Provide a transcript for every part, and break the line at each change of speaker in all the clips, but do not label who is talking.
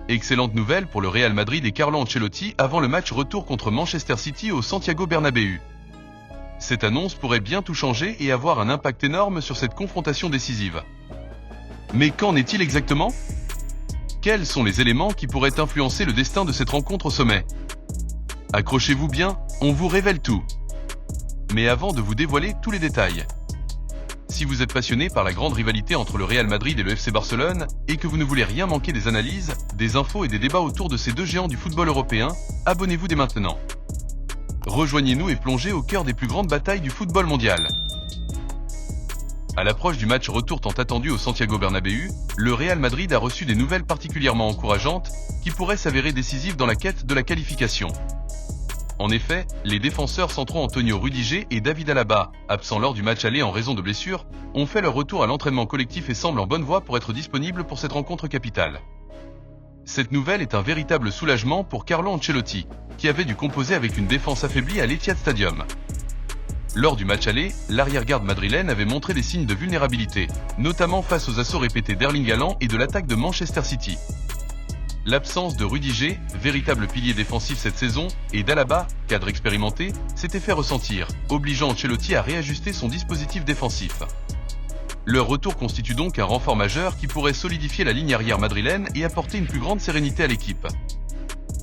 Excellente nouvelle pour le Real Madrid et Carlo Ancelotti avant le match retour contre Manchester City au Santiago Bernabéu. Cette annonce pourrait bien tout changer et avoir un impact énorme sur cette confrontation décisive. Mais qu'en est-il exactement? Quels sont les éléments qui pourraient influencer le destin de cette rencontre au sommet? Accrochez-vous bien, on vous révèle tout. Mais avant de vous dévoiler tous les détails, si vous êtes passionné par la grande rivalité entre le Real Madrid et le FC Barcelone, et que vous ne voulez rien manquer des analyses, des infos et des débats autour de ces deux géants du football européen, abonnez-vous dès maintenant. Rejoignez-nous et plongez au cœur des plus grandes batailles du football mondial. À l'approche du match retour tant attendu au Santiago Bernabéu, le Real Madrid a reçu des nouvelles particulièrement encourageantes, qui pourraient s'avérer décisives dans la quête de la qualification. En effet, les défenseurs centraux Antonio Rudiger et David Alaba, absents lors du match aller en raison de blessures, ont fait leur retour à l'entraînement collectif et semblent en bonne voie pour être disponibles pour cette rencontre capitale. Cette nouvelle est un véritable soulagement pour Carlo Ancelotti, qui avait dû composer avec une défense affaiblie à l'Etihad Stadium. Lors du match aller, l'arrière-garde madrilène avait montré des signes de vulnérabilité, notamment face aux assauts répétés d'Erling Haaland et de l'attaque de Manchester City. L'absence de Rudiger, véritable pilier défensif cette saison, et d'Alaba, cadre expérimenté, s'était fait ressentir, obligeant Ancelotti à réajuster son dispositif défensif. Leur retour constitue donc un renfort majeur qui pourrait solidifier la ligne arrière madrilène et apporter une plus grande sérénité à l'équipe.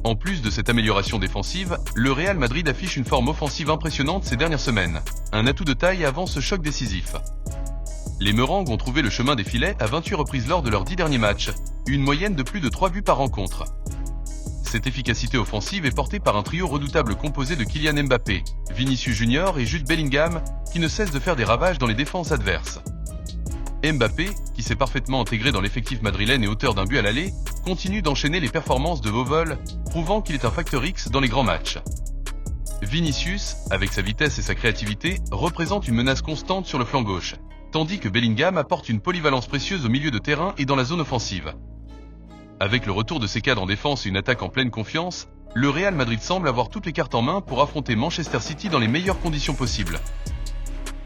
En plus de cette amélioration défensive, le Real Madrid affiche une forme offensive impressionnante ces dernières semaines, un atout de taille avant ce choc décisif. Les Merengues ont trouvé le chemin des filets à 28 reprises lors de leurs 10 derniers matchs, une moyenne de plus de 3 buts par rencontre. Cette efficacité offensive est portée par un trio redoutable composé de Kylian Mbappé, Vinicius Junior et Jude Bellingham, qui ne cessent de faire des ravages dans les défenses adverses. Mbappé, qui s'est parfaitement intégré dans l'effectif madrilène et auteur d'un but à l'aller, continue d'enchaîner les performances de haut vol, prouvant qu'il est un facteur X dans les grands matchs. Vinicius, avec sa vitesse et sa créativité, représente une menace constante sur le flanc gauche, tandis que Bellingham apporte une polyvalence précieuse au milieu de terrain et dans la zone offensive. Avec le retour de ses cadres en défense et une attaque en pleine confiance, le Real Madrid semble avoir toutes les cartes en main pour affronter Manchester City dans les meilleures conditions possibles.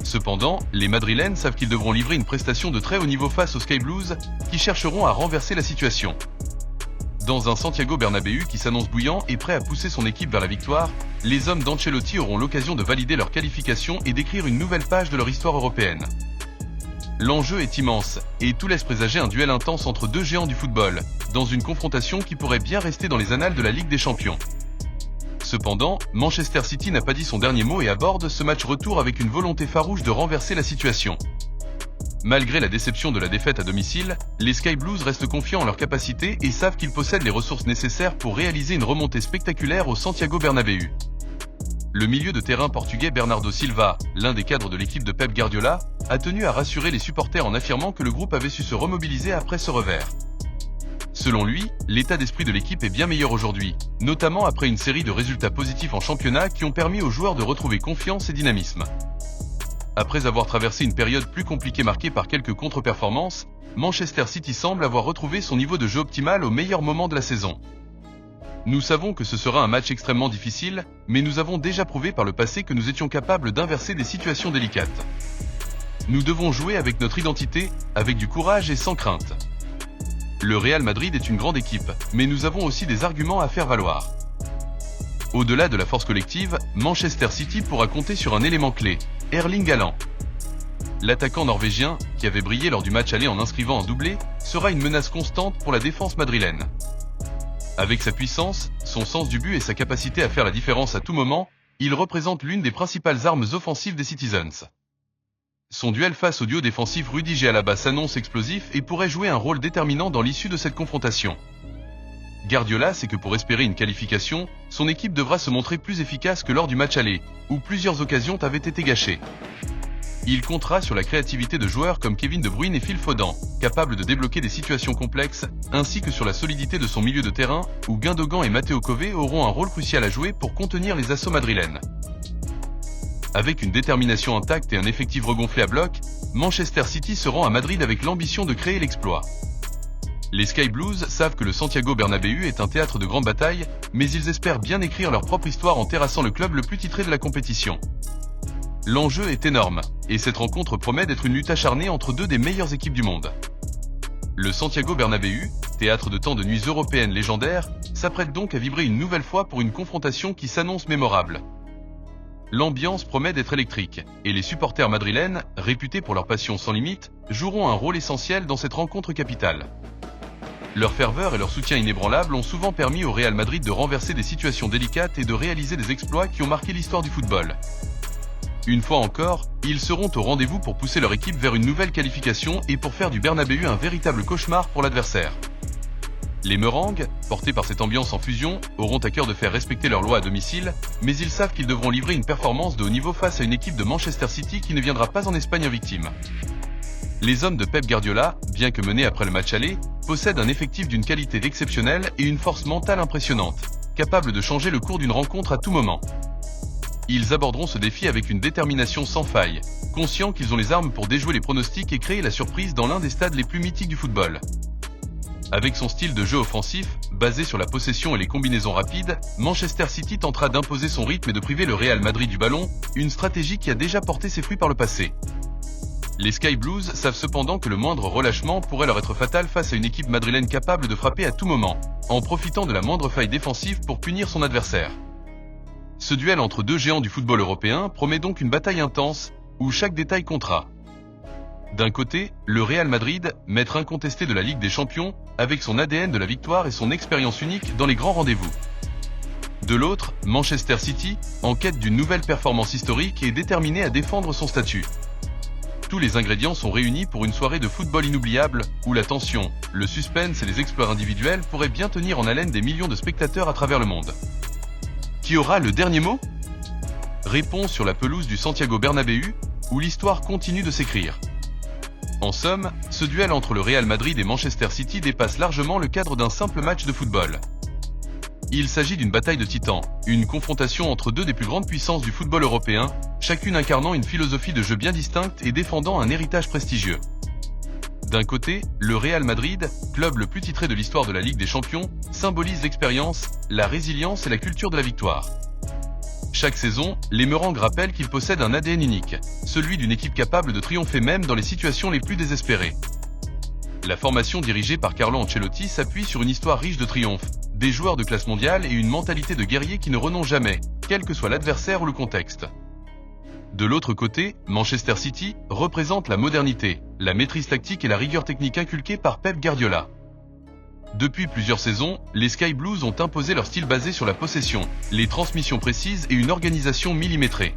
Cependant, les Madrilènes savent qu'ils devront livrer une prestation de très haut niveau face aux Sky Blues, qui chercheront à renverser la situation. Dans un Santiago Bernabéu qui s'annonce bouillant et prêt à pousser son équipe vers la victoire, les hommes d'Ancelotti auront l'occasion de valider leur qualification et d'écrire une nouvelle page de leur histoire européenne. L'enjeu est immense, et tout laisse présager un duel intense entre deux géants du football, dans une confrontation qui pourrait bien rester dans les annales de la Ligue des Champions. Cependant, Manchester City n'a pas dit son dernier mot et aborde ce match retour avec une volonté farouche de renverser la situation. Malgré la déception de la défaite à domicile, les Sky Blues restent confiants en leur capacité et savent qu'ils possèdent les ressources nécessaires pour réaliser une remontée spectaculaire au Santiago Bernabéu. Le milieu de terrain portugais Bernardo Silva, l'un des cadres de l'équipe de Pep Guardiola, a tenu à rassurer les supporters en affirmant que le groupe avait su se remobiliser après ce revers. Selon lui, l'état d'esprit de l'équipe est bien meilleur aujourd'hui, notamment après une série de résultats positifs en championnat qui ont permis aux joueurs de retrouver confiance et dynamisme. Après avoir traversé une période plus compliquée marquée par quelques contre-performances, Manchester City semble avoir retrouvé son niveau de jeu optimal au meilleur moment de la saison. Nous savons que ce sera un match extrêmement difficile, mais nous avons déjà prouvé par le passé que nous étions capables d'inverser des situations délicates. Nous devons jouer avec notre identité, avec du courage et sans crainte. Le Real Madrid est une grande équipe, mais nous avons aussi des arguments à faire valoir. Au-delà de la force collective, Manchester City pourra compter sur un élément clé, Erling Haaland. L'attaquant norvégien, qui avait brillé lors du match aller en inscrivant un doublé, sera une menace constante pour la défense madrilène. Avec sa puissance, son sens du but et sa capacité à faire la différence à tout moment, il représente l'une des principales armes offensives des Citizens. Son duel face au duo défensif Rudiger Alaba s'annonce explosif et pourrait jouer un rôle déterminant dans l'issue de cette confrontation. Guardiola sait que pour espérer une qualification, son équipe devra se montrer plus efficace que lors du match aller, où plusieurs occasions avaient été gâchées. Il comptera sur la créativité de joueurs comme Kevin De Bruyne et Phil Foden, capables de débloquer des situations complexes, ainsi que sur la solidité de son milieu de terrain, où Gundogan et Matteo Cove auront un rôle crucial à jouer pour contenir les assauts madrilènes. Avec une détermination intacte et un effectif regonflé à bloc, Manchester City se rend à Madrid avec l'ambition de créer l'exploit. Les Sky Blues savent que le Santiago Bernabéu est un théâtre de grandes batailles, mais ils espèrent bien écrire leur propre histoire en terrassant le club le plus titré de la compétition. L'enjeu est énorme, et cette rencontre promet d'être une lutte acharnée entre deux des meilleures équipes du monde. Le Santiago Bernabéu, théâtre de tant de nuits européennes légendaires, s'apprête donc à vibrer une nouvelle fois pour une confrontation qui s'annonce mémorable. L'ambiance promet d'être électrique, et les supporters madrilènes, réputés pour leur passion sans limite, joueront un rôle essentiel dans cette rencontre capitale. Leur ferveur et leur soutien inébranlable ont souvent permis au Real Madrid de renverser des situations délicates et de réaliser des exploits qui ont marqué l'histoire du football. Une fois encore, ils seront au rendez-vous pour pousser leur équipe vers une nouvelle qualification et pour faire du Bernabéu un véritable cauchemar pour l'adversaire. Les Merengues, portés par cette ambiance en fusion, auront à cœur de faire respecter leurs lois à domicile, mais ils savent qu'ils devront livrer une performance de haut niveau face à une équipe de Manchester City qui ne viendra pas en Espagne invictime. Les hommes de Pep Guardiola, bien que menés après le match aller, possèdent un effectif d'une qualité exceptionnelle et une force mentale impressionnante, capable de changer le cours d'une rencontre à tout moment. Ils aborderont ce défi avec une détermination sans faille, conscients qu'ils ont les armes pour déjouer les pronostics et créer la surprise dans l'un des stades les plus mythiques du football. Avec son style de jeu offensif, basé sur la possession et les combinaisons rapides, Manchester City tentera d'imposer son rythme et de priver le Real Madrid du ballon, une stratégie qui a déjà porté ses fruits par le passé. Les Sky Blues savent cependant que le moindre relâchement pourrait leur être fatal face à une équipe madrilène capable de frapper à tout moment, en profitant de la moindre faille défensive pour punir son adversaire. Ce duel entre deux géants du football européen promet donc une bataille intense, où chaque détail comptera. D'un côté, le Real Madrid, maître incontesté de la Ligue des Champions, avec son ADN de la victoire et son expérience unique dans les grands rendez-vous. De l'autre, Manchester City, en quête d'une nouvelle performance historique et déterminé à défendre son statut. Tous les ingrédients sont réunis pour une soirée de football inoubliable, où la tension, le suspense et les exploits individuels pourraient bien tenir en haleine des millions de spectateurs à travers le monde. Qui aura le dernier mot? Réponse sur la pelouse du Santiago Bernabéu, où l'histoire continue de s'écrire. En somme, ce duel entre le Real Madrid et Manchester City dépasse largement le cadre d'un simple match de football. Il s'agit d'une bataille de titans, une confrontation entre deux des plus grandes puissances du football européen, chacune incarnant une philosophie de jeu bien distincte et défendant un héritage prestigieux. D'un côté, le Real Madrid, club le plus titré de l'histoire de la Ligue des Champions, symbolise l'expérience, la résilience et la culture de la victoire. Chaque saison, les Merengues rappellent qu'ils possèdent un ADN unique, celui d'une équipe capable de triompher même dans les situations les plus désespérées. La formation dirigée par Carlo Ancelotti s'appuie sur une histoire riche de triomphes, des joueurs de classe mondiale et une mentalité de guerrier qui ne renoncent jamais, quel que soit l'adversaire ou le contexte. De l'autre côté, Manchester City représente la modernité, la maîtrise tactique et la rigueur technique inculquée par Pep Guardiola. Depuis plusieurs saisons, les Sky Blues ont imposé leur style basé sur la possession, les transmissions précises et une organisation millimétrée.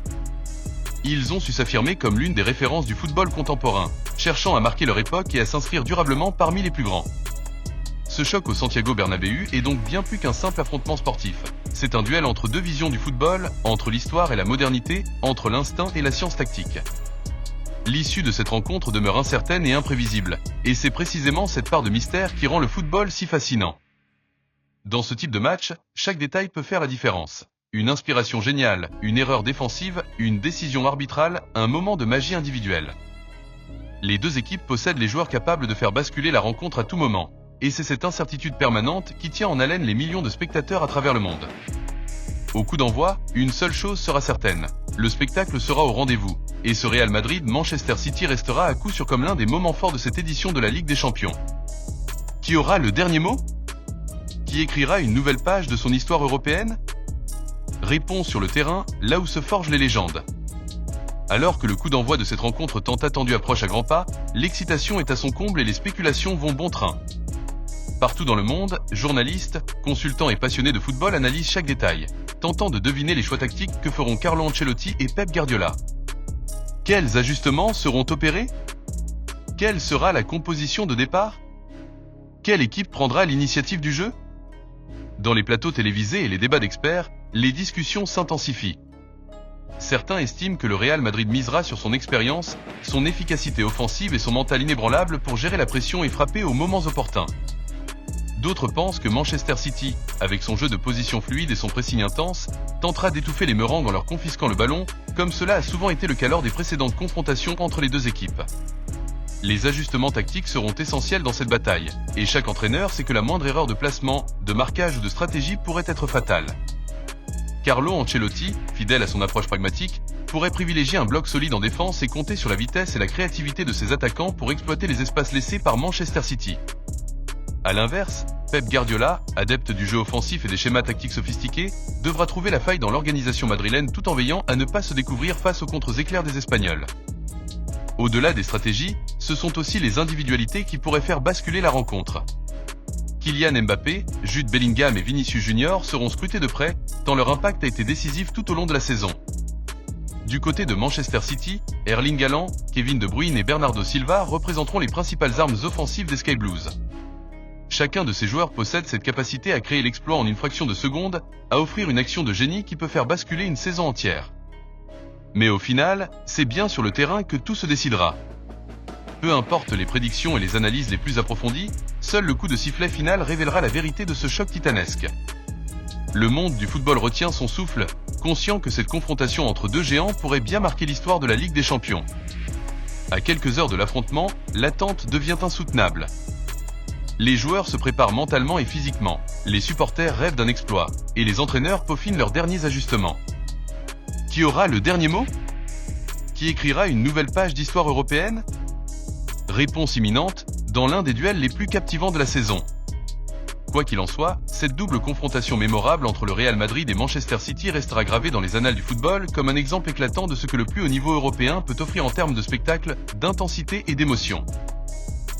Ils ont su s'affirmer comme l'une des références du football contemporain, cherchant à marquer leur époque et à s'inscrire durablement parmi les plus grands. Ce choc au Santiago Bernabéu est donc bien plus qu'un simple affrontement sportif. C'est un duel entre deux visions du football, entre l'histoire et la modernité, entre l'instinct et la science tactique. L'issue de cette rencontre demeure incertaine et imprévisible, et c'est précisément cette part de mystère qui rend le football si fascinant. Dans ce type de match, chaque détail peut faire la différence. Une inspiration géniale, une erreur défensive, une décision arbitrale, un moment de magie individuelle. Les deux équipes possèdent les joueurs capables de faire basculer la rencontre à tout moment. Et c'est cette incertitude permanente qui tient en haleine les millions de spectateurs à travers le monde. Au coup d'envoi, une seule chose sera certaine, le spectacle sera au rendez-vous, et ce Real Madrid-Manchester City restera à coup sûr comme l'un des moments forts de cette édition de la Ligue des Champions. Qui aura le dernier mot? Qui écrira une nouvelle page de son histoire européenne? Réponse sur le terrain, là où se forgent les légendes. Alors que le coup d'envoi de cette rencontre tant attendue approche à grands pas, l'excitation est à son comble et les spéculations vont bon train. Partout dans le monde, journalistes, consultants et passionnés de football analysent chaque détail, tentant de deviner les choix tactiques que feront Carlo Ancelotti et Pep Guardiola. Quels ajustements seront opérés? Quelle sera la composition de départ? Quelle équipe prendra l'initiative du jeu? Dans les plateaux télévisés et les débats d'experts, les discussions s'intensifient. Certains estiment que le Real Madrid misera sur son expérience, son efficacité offensive et son mental inébranlable pour gérer la pression et frapper aux moments opportuns. D'autres pensent que Manchester City, avec son jeu de position fluide et son pressing intense, tentera d'étouffer les Merengues en leur confisquant le ballon, comme cela a souvent été le cas lors des précédentes confrontations entre les deux équipes. Les ajustements tactiques seront essentiels dans cette bataille, et chaque entraîneur sait que la moindre erreur de placement, de marquage ou de stratégie pourrait être fatale. Carlo Ancelotti, fidèle à son approche pragmatique, pourrait privilégier un bloc solide en défense et compter sur la vitesse et la créativité de ses attaquants pour exploiter les espaces laissés par Manchester City. A l'inverse, Pep Guardiola, adepte du jeu offensif et des schémas tactiques sophistiqués, devra trouver la faille dans l'organisation madrilène tout en veillant à ne pas se découvrir face aux contre-éclairs des Espagnols. Au-delà des stratégies, ce sont aussi les individualités qui pourraient faire basculer la rencontre. Kylian Mbappé, Jude Bellingham et Vinicius Junior seront scrutés de près, tant leur impact a été décisif tout au long de la saison. Du côté de Manchester City, Erling Haaland, Kevin De Bruyne et Bernardo Silva représenteront les principales armes offensives des Sky Blues. Chacun de ces joueurs possède cette capacité à créer l'exploit en une fraction de seconde, à offrir une action de génie qui peut faire basculer une saison entière. Mais au final, c'est bien sur le terrain que tout se décidera. Peu importe les prédictions et les analyses les plus approfondies, seul le coup de sifflet final révélera la vérité de ce choc titanesque. Le monde du football retient son souffle, conscient que cette confrontation entre deux géants pourrait bien marquer l'histoire de la Ligue des Champions. À quelques heures de l'affrontement, l'attente devient insoutenable. Les joueurs se préparent mentalement et physiquement, les supporters rêvent d'un exploit, et les entraîneurs peaufinent leurs derniers ajustements. Qui aura le dernier mot? Qui écrira une nouvelle page d'histoire européenne? Réponse imminente, dans l'un des duels les plus captivants de la saison. Quoi qu'il en soit, cette double confrontation mémorable entre le Real Madrid et Manchester City restera gravée dans les annales du football comme un exemple éclatant de ce que le plus haut niveau européen peut offrir en termes de spectacle, d'intensité et d'émotion.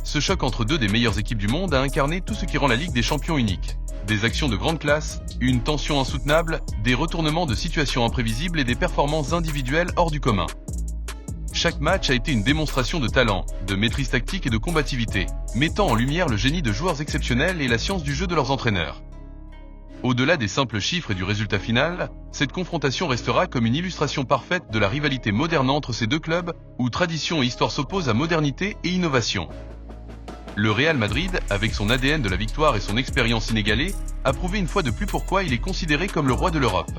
Ce choc entre deux des meilleures équipes du monde a incarné tout ce qui rend la Ligue des Champions unique. Des actions de grande classe, une tension insoutenable, des retournements de situations imprévisibles et des performances individuelles hors du commun. Chaque match a été une démonstration de talent, de maîtrise tactique et de combativité, mettant en lumière le génie de joueurs exceptionnels et la science du jeu de leurs entraîneurs. Au-delà des simples chiffres et du résultat final, cette confrontation restera comme une illustration parfaite de la rivalité moderne entre ces deux clubs, où tradition et histoire s'opposent à modernité et innovation. Le Real Madrid, avec son ADN de la victoire et son expérience inégalée, a prouvé une fois de plus pourquoi il est considéré comme le roi de l'Europe.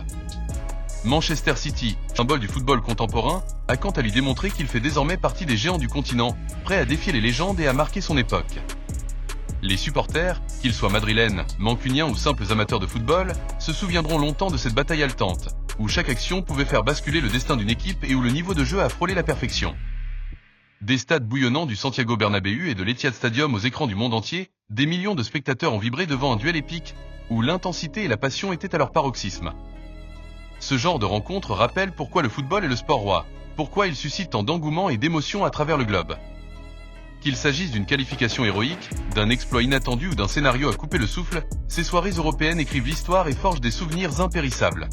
Manchester City, symbole du football contemporain, a quant à lui démontré qu'il fait désormais partie des géants du continent, prêt à défier les légendes et à marquer son époque. Les supporters, qu'ils soient madrilènes, mancuniens ou simples amateurs de football, se souviendront longtemps de cette bataille haletante, où chaque action pouvait faire basculer le destin d'une équipe et où le niveau de jeu a frôlé la perfection. Des stades bouillonnants du Santiago Bernabéu et de l'Etihad Stadium aux écrans du monde entier, des millions de spectateurs ont vibré devant un duel épique, où l'intensité et la passion étaient à leur paroxysme. Ce genre de rencontre rappelle pourquoi le football est le sport roi, pourquoi il suscite tant d'engouement et d'émotion à travers le globe. Qu'il s'agisse d'une qualification héroïque, d'un exploit inattendu ou d'un scénario à couper le souffle, ces soirées européennes écrivent l'histoire et forgent des souvenirs impérissables.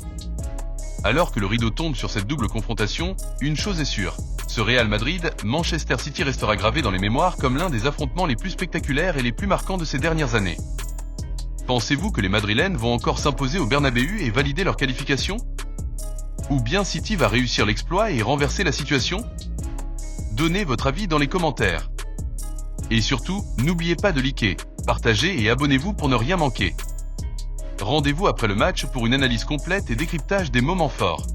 Alors que le rideau tombe sur cette double confrontation, une chose est sûre, ce Real Madrid-Manchester City restera gravé dans les mémoires comme l'un des affrontements les plus spectaculaires et les plus marquants de ces dernières années. Pensez-vous que les Madrilènes vont encore s'imposer au Bernabéu et valider leur qualification? Ou bien City va réussir l'exploit et renverser la situation? Donnez votre avis dans les commentaires. Et surtout, n'oubliez pas de liker, partager et abonnez-vous pour ne rien manquer. Rendez-vous après le match pour une analyse complète et décryptage des moments forts.